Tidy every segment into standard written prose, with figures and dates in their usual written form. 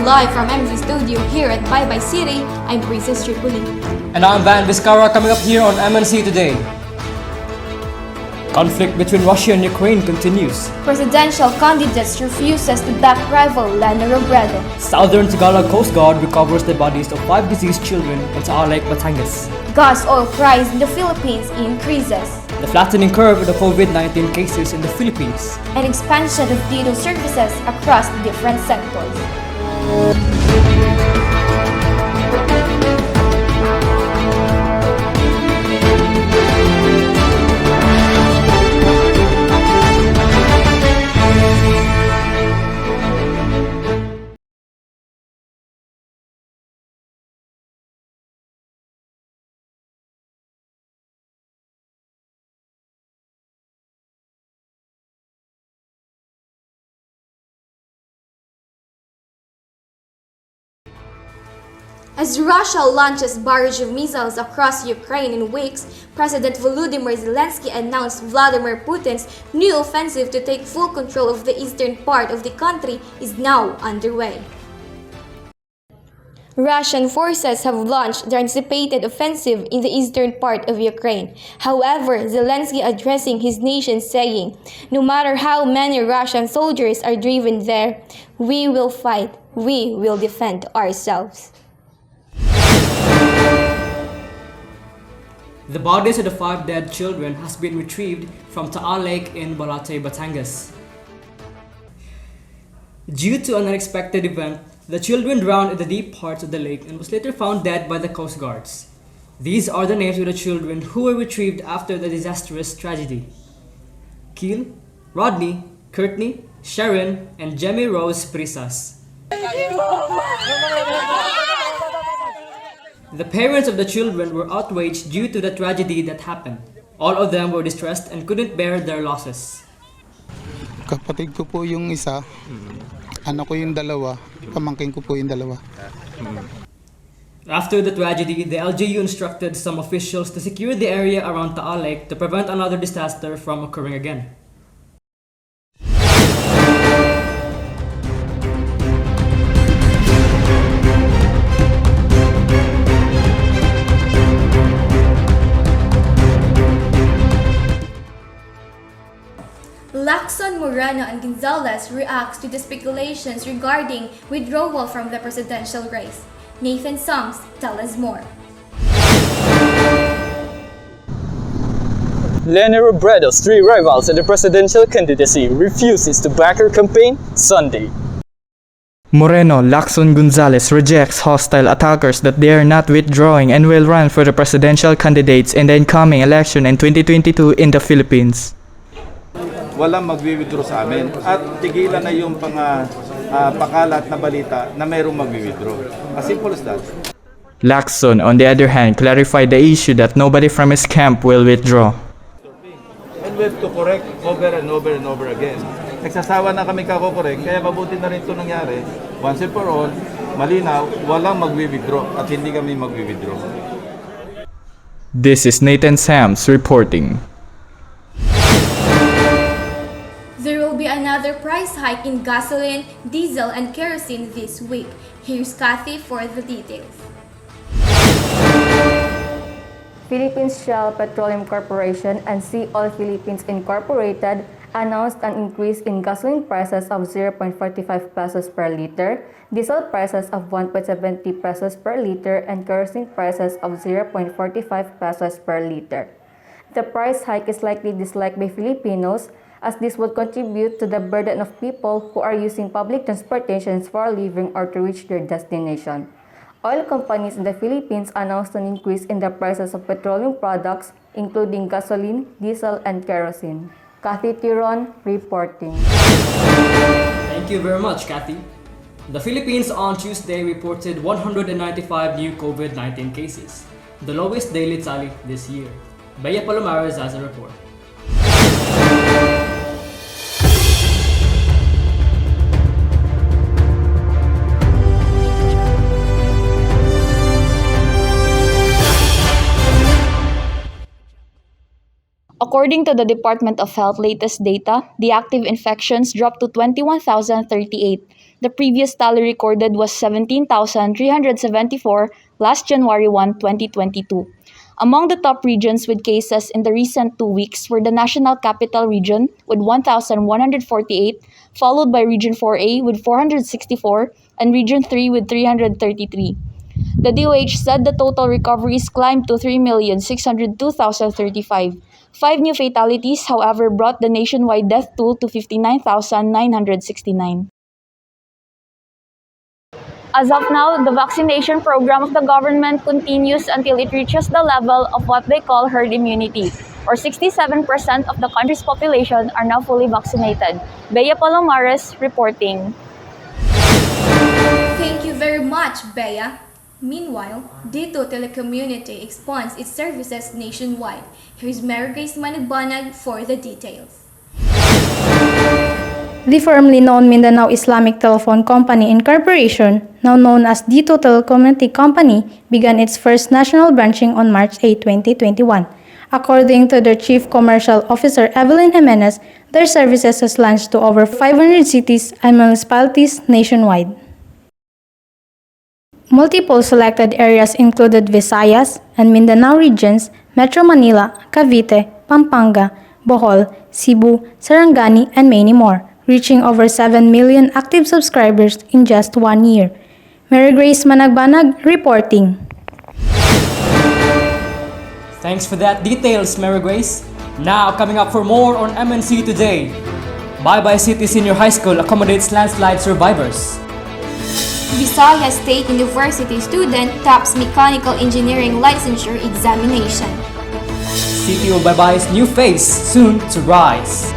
live from MC Studio here at Baybay City. I'm Princess Tripoli. And I'm Van Vizcarra coming up here on MNC Today. Conflict between Russia and Ukraine continues. Presidential candidates refuses to back rival Lena Robredo. Southern Tagalog Coast Guard recovers the bodies of 5 deceased children in Lake Batangas. Gas oil price in the Philippines increases. The flattening curve of the COVID-19 cases in the Philippines. And expansion of DDoS services across different sectors. As Russia launches barrage of missiles across Ukraine in weeks, President Volodymyr Zelensky announced Vladimir Putin's new offensive to take full control of the eastern part of the country is now underway. Russian forces have launched their anticipated offensive in the eastern part of Ukraine. However, Zelensky addressing his nation saying, "No matter how many Russian soldiers are driven there, we will fight, we will defend ourselves." The bodies of the 5 dead children has been retrieved from Lake in Leyte, Batangas. Due to an unexpected event, the children drowned in the deep parts of the lake and was later found dead by the Coast Guards. These are the names of the children who were retrieved after the disastrous tragedy: Keel, Rodney, Courtney, Sharon, and Jemmy Rose Prisas. The parents of the children were outraged due to the tragedy that happened. All of them were distressed and couldn't bear their losses. Kapatid ko po yung isa, anak ko yung dalawa, pamangkin ko po yung dalawa. After the tragedy, the LGU instructed some officials to secure the area around Lake to prevent another disaster from occurring again. Lacson, Moreno, and Gonzalez reacts to the speculations regarding withdrawal from the presidential race. Nathan Songs tell us more. Lena Robredo's 3 rivals in the presidential candidacy refuses to back her campaign Sunday. Moreno, Lacson, Gonzalez rejects hostile attackers that they are not withdrawing and will run for the presidential candidates in the incoming election in 2022 in the Philippines. Walang magwi-withdraw sa amin at tigilan na yung pakalat na balita na mayroong magwi-withdraw. As simple as that. Lacson, on the other hand, clarified the issue that nobody from his camp will withdraw. And we have to correct over and over and over again. Nagsasawa na kami kako-correct, kaya mabuti na rin ito nangyari. Once and for all, malinaw, walang magwi-withdraw at hindi kami magwi-withdraw. This is Nathan Sams reporting. There will be another price hike in gasoline, diesel, and kerosene this week. Here's Kathy for the details. Philippines Shell Petroleum Corporation and Sea Oil Philippines Incorporated announced an increase in gasoline prices of 0.45 pesos per liter, diesel prices of 1.70 pesos per liter, and kerosene prices of 0.45 pesos per liter. The price hike is likely disliked by Filipinos, as this would contribute to the burden of people who are using public transportations for a living or to reach their destination. Oil companies in the Philippines announced an increase in the prices of petroleum products, including gasoline, diesel, and kerosene. Kathy Tiron reporting. Thank you very much, Kathy. The Philippines on Tuesday reported 195 new COVID-19 cases, the lowest daily tally this year. Bea Palomares has a report. According to the Department of Health latest data, the active infections dropped to 21,038. The previous tally recorded was 17,374 last January 1, 2022. Among the top regions with cases in the recent 2 weeks were the National Capital Region with 1,148, followed by Region 4A with 464, and Region 3 with 333. The DOH said the total recoveries climbed to 3,602,035. 5 new fatalities, however, brought the nationwide death toll to 59,969. As of now, the vaccination program of the government continues until it reaches the level of what they call herd immunity, or 67% of the country's population are now fully vaccinated. Bea Palomares reporting. Thank you very much, Bea. Meanwhile, Dito Telecommunity expands its services nationwide. Here's Mary Grace Managbanag for the details. The formerly known Mindanao Islamic Telephone Company Incorporation, now known as Dito Telecommunity Company, began its first national branching on March 8, 2021. According to their Chief Commercial Officer Evelyn Jimenez, their services has launched to over 500 cities and municipalities nationwide. Multiple selected areas included Visayas and Mindanao regions, Metro Manila, Cavite, Pampanga, Bohol, Cebu, Sarangani, and many more, reaching over 7 million active subscribers in just 1 year. Mary Grace Managbanag reporting. Thanks for that details, Mary Grace. Now, coming up for more on MNC Today. Baybay City Senior High School accommodates landslide survivors. Visayas State University student tops mechanical engineering licensure examination. City of Baybay's new face soon to rise.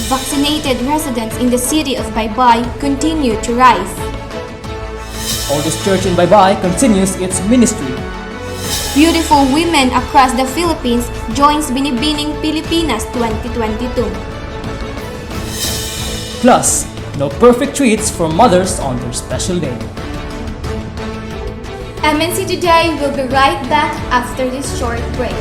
Vaccinated residents in the city of Baybay continue to rise. Oldest church in Baybay continues its ministry. Beautiful women across the Philippines joins Binibining Pilipinas 2022. Plus, no perfect treats for mothers on their special day. MNC Today will be right back after this short break.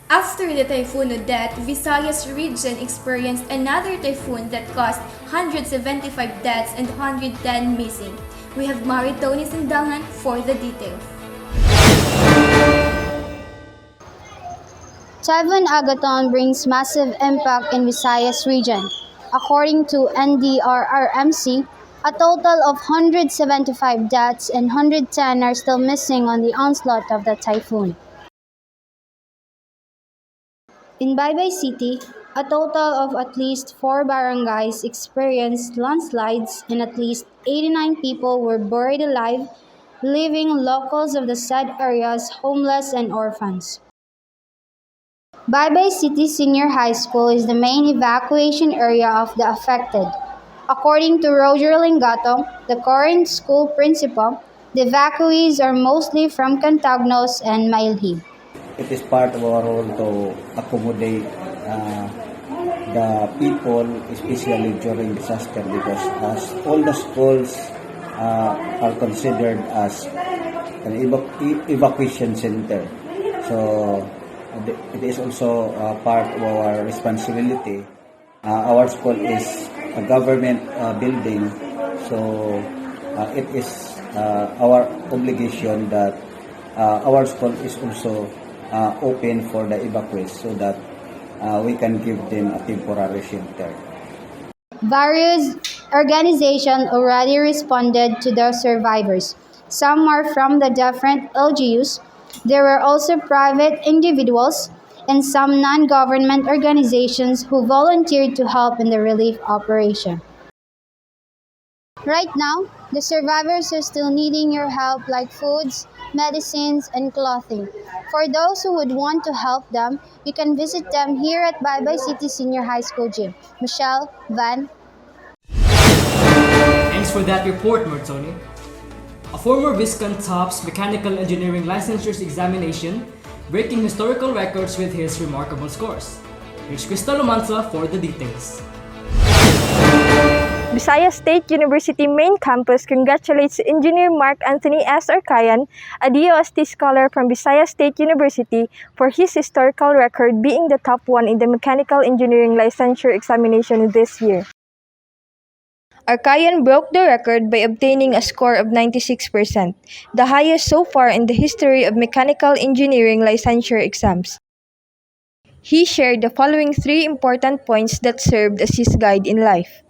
After the Typhoon Odette, Visayas region experienced another typhoon that caused 175 deaths and 110 missing. We have Maritoni Sindangan for the details. Typhoon Agaton brings massive impact in Visayas region. According to NDRRMC, a total of 175 deaths and 110 are still missing on the onslaught of the typhoon. In Baybay City, a total of at least 4 barangays experienced landslides and at least 89 people were buried alive, leaving locals of the said areas homeless and orphans. Baybay City Senior High School is the main evacuation area of the affected. According to Roger Lingato, the current school principal, the evacuees are mostly from Cantagnos and Mailhi. It is part of our role to accommodate the people, especially during disaster, because as all the schools are considered as an evacuation center. So it is also part of our responsibility. Our school is a government building, so it is our obligation that our school is also open for the evacuees so that we can give them a temporary shelter. Various organizations already responded to the survivors. Some are from the different LGUs, There were also private individuals and some non-government organizations who volunteered to help in the relief operation. Right now, the survivors are still needing your help like foods, medicines, and clothing. For those who would want to help them, you can visit them here at Baybay City Senior High School Gym. Michelle, Van. Thanks for that report, Martoni. A former Viscount tops mechanical engineering licensure examination, breaking historical records with his remarkable scores. Here's Crystal Romanza for the details. Visayas State University main campus congratulates Engineer Mark Anthony S. Arcayan, a DOST scholar from Visayas State University, for his historical record being the top one in the mechanical engineering licensure examination this year. Arcayan broke the record by obtaining a score of 96%, the highest so far in the history of mechanical engineering licensure exams. He shared the following 3 important points that served as his guide in life.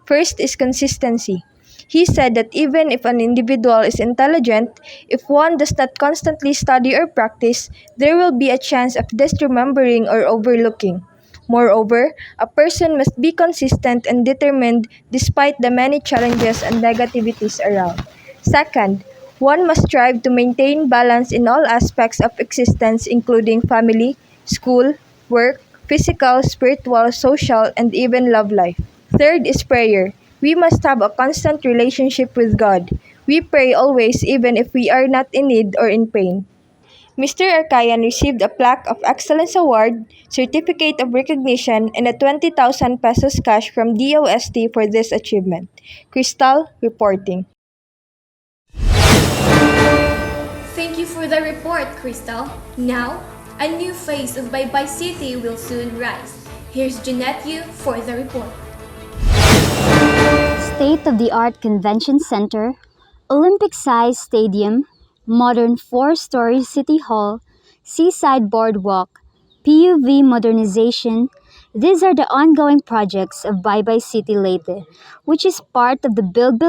First is consistency. He said that even if an individual is intelligent, if one does not constantly study or practice, there will be a chance of disremembering or overlooking. Moreover, a person must be consistent and determined despite the many challenges and negativities around. Second, one must strive to maintain balance in all aspects of existence including family, school, work, physical, spiritual, social, and even love life. Third is prayer. We must have a constant relationship with God. We pray always even if we are not in need or in pain. Mr. Arcayan received a plaque of excellence award, certificate of recognition, and a 20,000 pesos cash from DOST for this achievement. Crystal reporting. Thank you for the report, Crystal. Now, a new face of Baybay City will soon rise. Here's Jeanette Yu for the report. State-of-the-art convention center, Olympic-sized stadium, modern 4-story city hall, seaside boardwalk, PUV modernization. These are the ongoing projects of Baybay City Leyte, which is part of the Build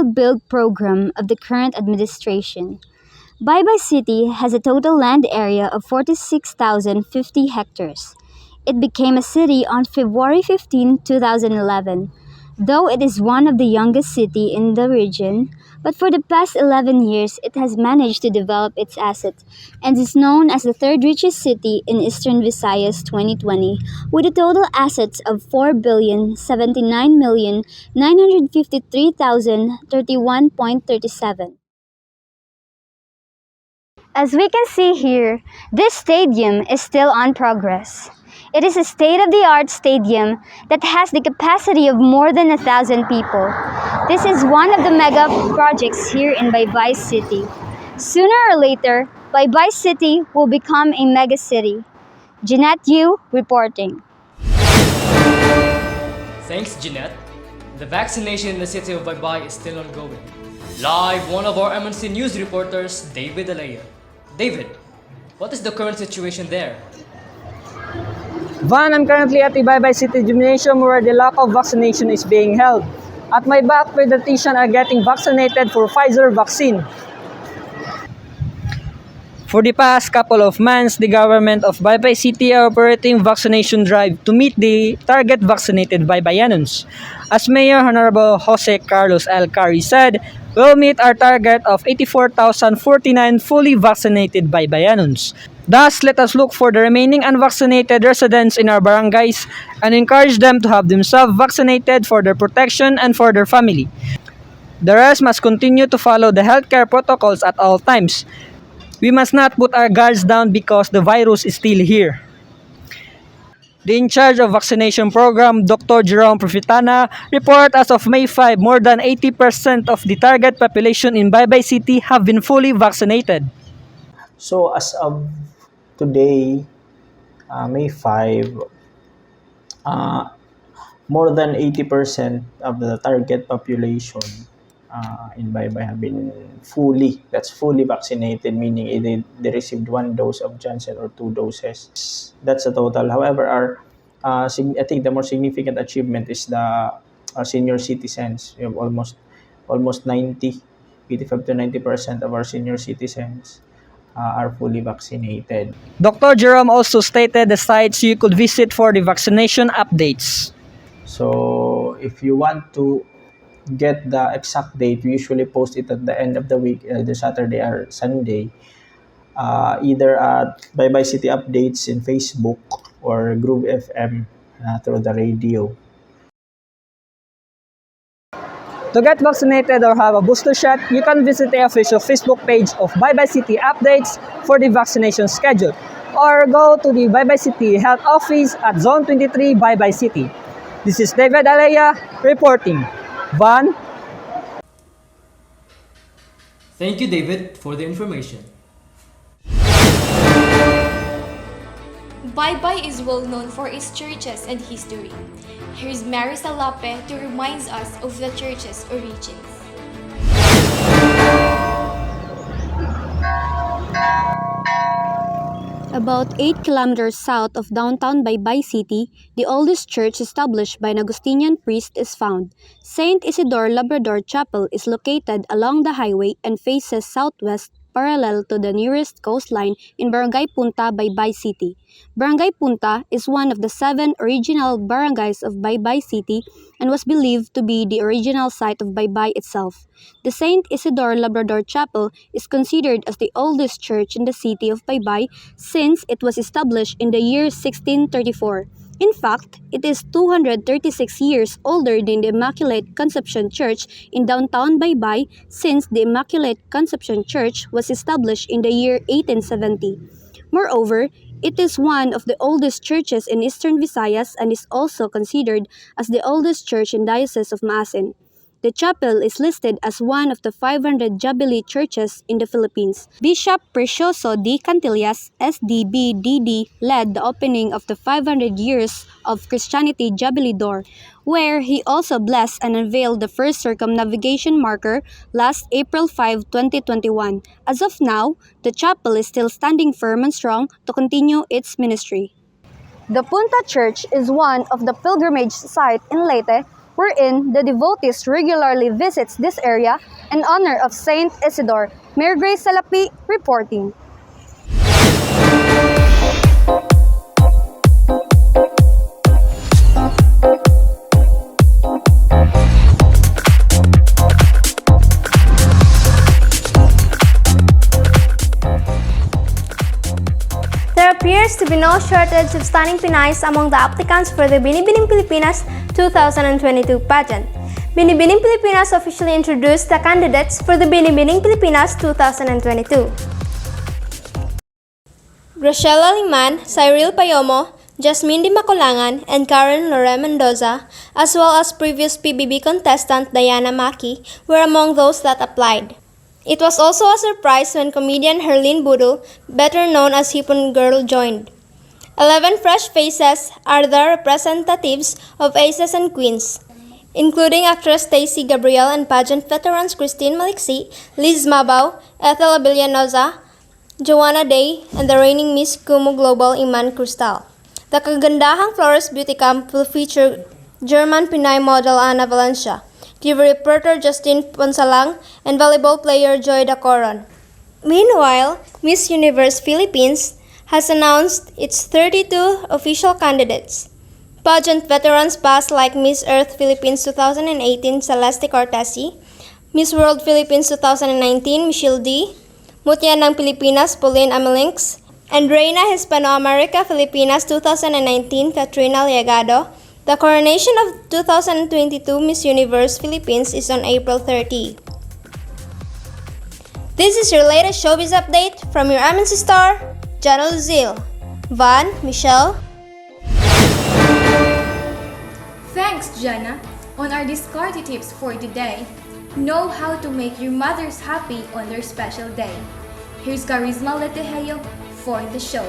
program of the current administration. Baybay City has a total land area of 46,050 hectares. It became a city on February 15, 2011. Though it is one of the youngest city in the region, but for the past 11 years it has managed to develop its assets and is known as the third richest city in Eastern Visayas 2020 with a total assets of 4,079,953,031.37. As we can see here, this stadium is still on progress. It is a state-of-the-art stadium that has the capacity of more than 1,000 people. This is one of the mega projects here in Baybay City. Sooner or later, Baybay City will become a mega city. Jeanette Yu reporting. Thanks, Jeanette. The vaccination in the city of Baybay is still ongoing. Live, one of our MNC News reporters, David Alea. David, what is the current situation there? Van, I'm currently at the Baybay City Gymnasium where the local vaccination is being held. At my back, pediatricians are getting vaccinated for Pfizer vaccine. For the past couple of months, the government of Baybay City are operating vaccination drive to meet the target vaccinated Baybayanons. As Mayor Honorable Jose Carlos Alcari said, we'll meet our target of 84,049 fully vaccinated Baybayanons. Thus, let us look for the remaining unvaccinated residents in our barangays and encourage them to have themselves vaccinated for their protection and for their family. The rest must continue to follow the healthcare protocols at all times. We must not put our guards down because the virus is still here. The in charge of vaccination program, Dr. Jerome Profitana, report as of May 5, more than 80% of the target population in Baybay City have been fully vaccinated. So as of today, May 5, more than 80% of the target population in Baybay have been fully vaccinated, meaning either they received 1 dose of Johnson or 2 doses. That's the total. However, I think the more significant achievement is the senior citizens. We have almost 85 to 90% of our senior citizens are fully vaccinated. Dr. Jerome also stated the sites you could visit for the vaccination updates. So if you want to get the exact date, we usually post it at the end of the week, either Saturday or Sunday, either at Baybay City Updates in Facebook or Groove FM through the radio. To get vaccinated or have a booster shot, you can visit the official Facebook page of Baybay City Updates for the vaccination schedule, or go to the Baybay City Health Office at Zone 23, Baybay City. This is David Alea reporting. Van. Thank you, David, for the information. Baybay is well known for its churches and history. Here's Marisa Lape to remind us of the church's origins. About 8 kilometers south of downtown Baybay City, the oldest church established by an Augustinian priest is found. St. Isidore Labrador Chapel is located along the highway and faces southwest parallel to the nearest coastline in Barangay Punta, Baybay City. Barangay Punta is one of the 7 original barangays of Baybay City and was believed to be the original site of Baybay itself. The St. Isidore Labrador Chapel is considered as the oldest church in the city of Baybay since it was established in the year 1634. In fact, it is 236 years older than the Immaculate Conception Church in downtown Baybay since the Immaculate Conception Church was established in the year 1870. Moreover, it is one of the oldest churches in eastern Visayas and is also considered as the oldest church in Diocese of Maasin. The chapel is listed as one of the 500 Jubilee churches in the Philippines. Bishop Precioso D. Cantillas, SDBDD, led the opening of the 500 Years of Christianity Jubilee Door, where he also blessed and unveiled the first circumnavigation marker last April 5, 2021. As of now, the chapel is still standing firm and strong to continue its ministry. The Punta Church is one of the pilgrimage sites in Leyte, wherein the devotees regularly visits this area in honor of Saint Isidore. Mayor Grace Salapi reporting. There appears to be no shortage of stunning Pinays among the applicants for the Binibining Pilipinas 2022 pageant. Binibining Pilipinas officially introduced the candidates for the Binibining Pilipinas 2022. Graciela Liman, Cyril Payomo, Jasmine Di Macolangan, and Karen Lore Mendoza, as well as previous PBB contestant Diana Maki, were among those that applied. It was also a surprise when comedian Herlene Budul, better known as Hipon Girl, joined. 11 fresh faces are the representatives of Aces and Queens, including actress Stacey Gabriel and pageant veterans Christine Maliksi, Liz Mabaw, Ethel Abellanoza, Joanna Day, and the reigning Miss Kumu Global Iman Crystal. The Kagandahang Flores Beauty Camp will feature German Pinay model Ana Valencia, TV reporter Justine Ponsalang, and volleyball player Joy Dacoron. Meanwhile, Miss Universe Philippines has announced its 32 official candidates. Pageant veterans past like Miss Earth Philippines 2018 Celeste Cortesi, Miss World Philippines 2019 Michelle D, Mutya ng Pilipinas Pauline Amelinx, and Reina Hispano-America Filipinas 2019 Katrina Liagado. The coronation of 2022 Miss Universe Philippines is on April 30. This is your latest showbiz update from your MNC star, Jana Luzil. Van, Michelle. Thanks, Jana. On our discarded tips for today, know how to make your mothers happy on their special day. Here's Charisma Letejeyo for the show.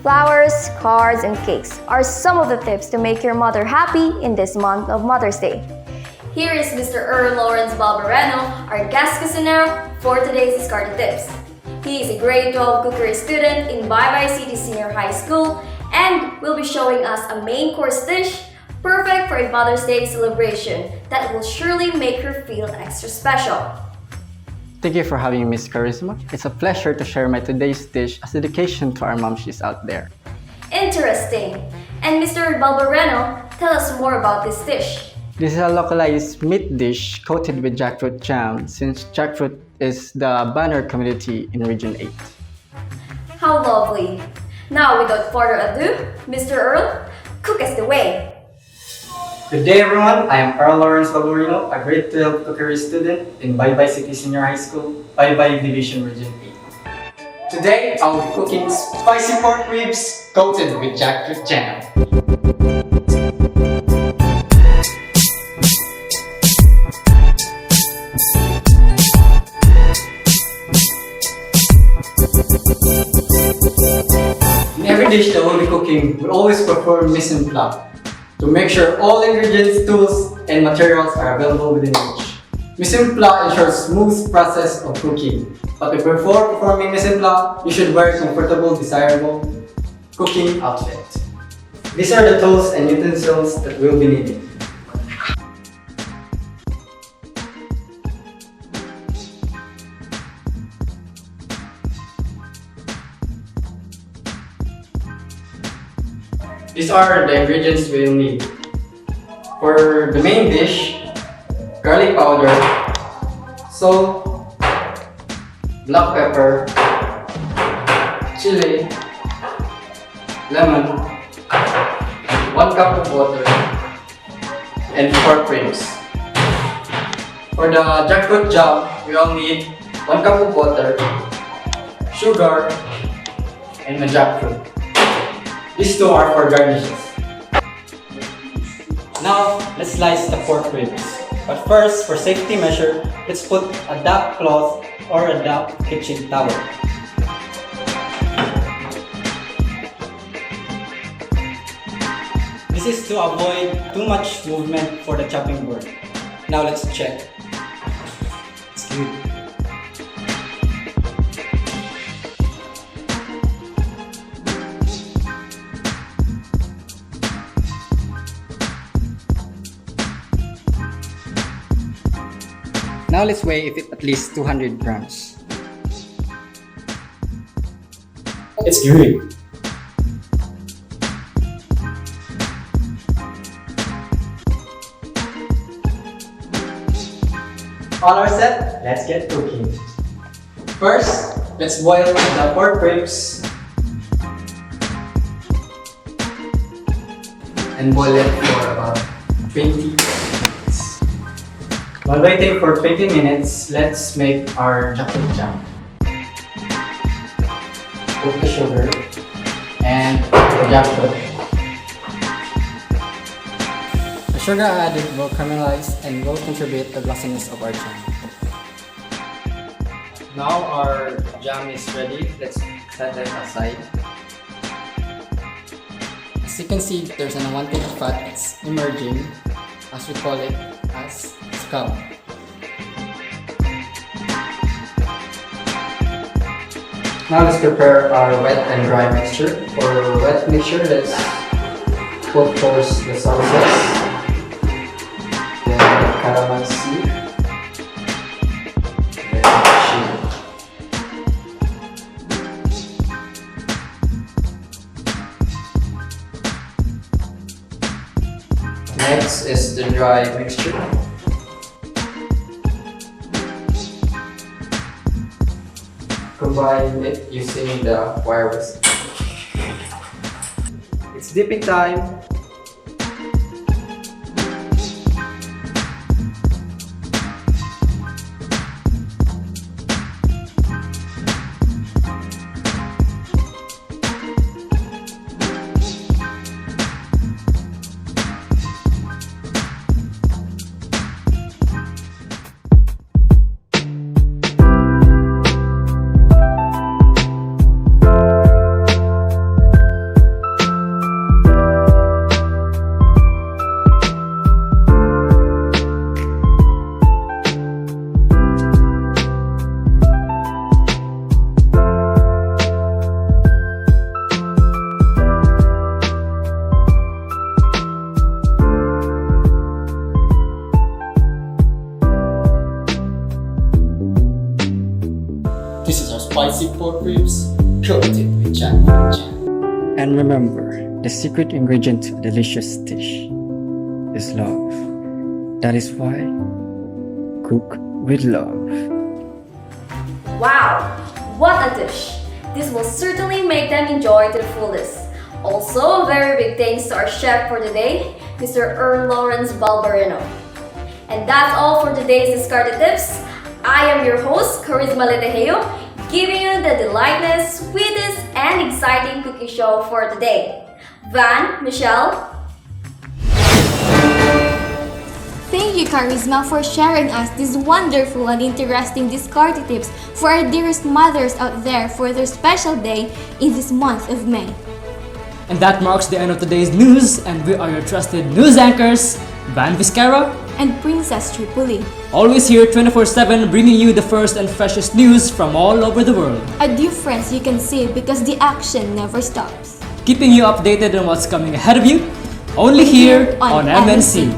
Flowers, cards, and cakes are some of the tips to make your mother happy in this month of Mother's Day. Here is Mr. Earl Lawrence Balbereno, our guest cuisiner, for today's discarded tips. He is a grade 12 cookery student in Baybay City Senior High School and will be showing us a main course dish perfect for a Mother's Day celebration that will surely make her feel extra special. Thank you for having me, Miss Charisma. It's a pleasure to share my today's dish as dedication to our momshies out there. Interesting. And Mr. Balbareno, tell us more about this dish. This is a localized meat dish coated with jackfruit jam since jackfruit is the banner commodity in Region 8. How lovely. Now, without further ado, Mr. Earl, cook us the way. Good day everyone, I am Earl Lawrence Valorino, a grade 12 cookery student in Baybay City Senior High School, Baybay Division Region 8. Today, I'll be cooking spicy pork ribs coated with jackfruit jam. In every dish that we'll be cooking, we always perform mise en place to make sure all ingredients, tools, and materials are available within reach. Mise en place ensures smooth process of cooking, but before performing mise en place, you should wear a comfortable, desirable cooking outfit. These are the tools and utensils that we'll be needing. These are the ingredients we'll need. For the main dish, garlic powder, salt, black pepper, chili, lemon, 1 cup of water, and pork ribs. For the jackfruit jam, we all need 1 cup of water, sugar, and the jackfruit. These two are for garnishes. Now, let's slice the pork ribs. But first, for safety measure, let's put a damp cloth or a damp kitchen towel. This is to avoid too much movement for the chopping board. Now let's check. It's good. Now let's weigh if it's at least 200 grams. It's good. All are set, let's get cooking. First, let's boil the pork ribs and boil it for about 20 minutes. While waiting for 20 minutes, let's make our jackfruit jam. Put the sugar and the jackfruit. The sugar added will caramelize and will contribute to the glossiness of our jam. Now our jam is ready. Let's set it aside. As you can see, there's an unwanted fat that's emerging, as we call it as scum. Now let's prepare our wet and dry mixture. For wet mixture, let's put first the sauces, then the calamansi, then the chili. Next is the dry mixture. Combine it using the wire whisk. It's dipping time. spicy pork ribs coated with jackfruit jam. And remember, the secret ingredient to a delicious dish is love. That is why cook with love. Wow, what a dish! This will certainly make them enjoy to the fullest. Also, a very big thanks to our chef for the day, Mr. Earl Lawrence Balbarino. And that's all for today's Discarded Tips. I am your host, Charisma Leteheo, giving you the delightness, sweetest, and exciting cooking show for today. Van, Michelle. Thank you, Charisma, for sharing us these wonderful and interesting discarded tips for our dearest mothers out there for their special day in this month of May. And that marks the end of today's news, and we are your trusted news anchors, Van Vizcarra and Princess Tripoli. Always here 24/7, bringing you the first and freshest news from all over the world. Adieu, friends, you can see because the action never stops. Keeping you updated on what's coming ahead of you, only here on MNC.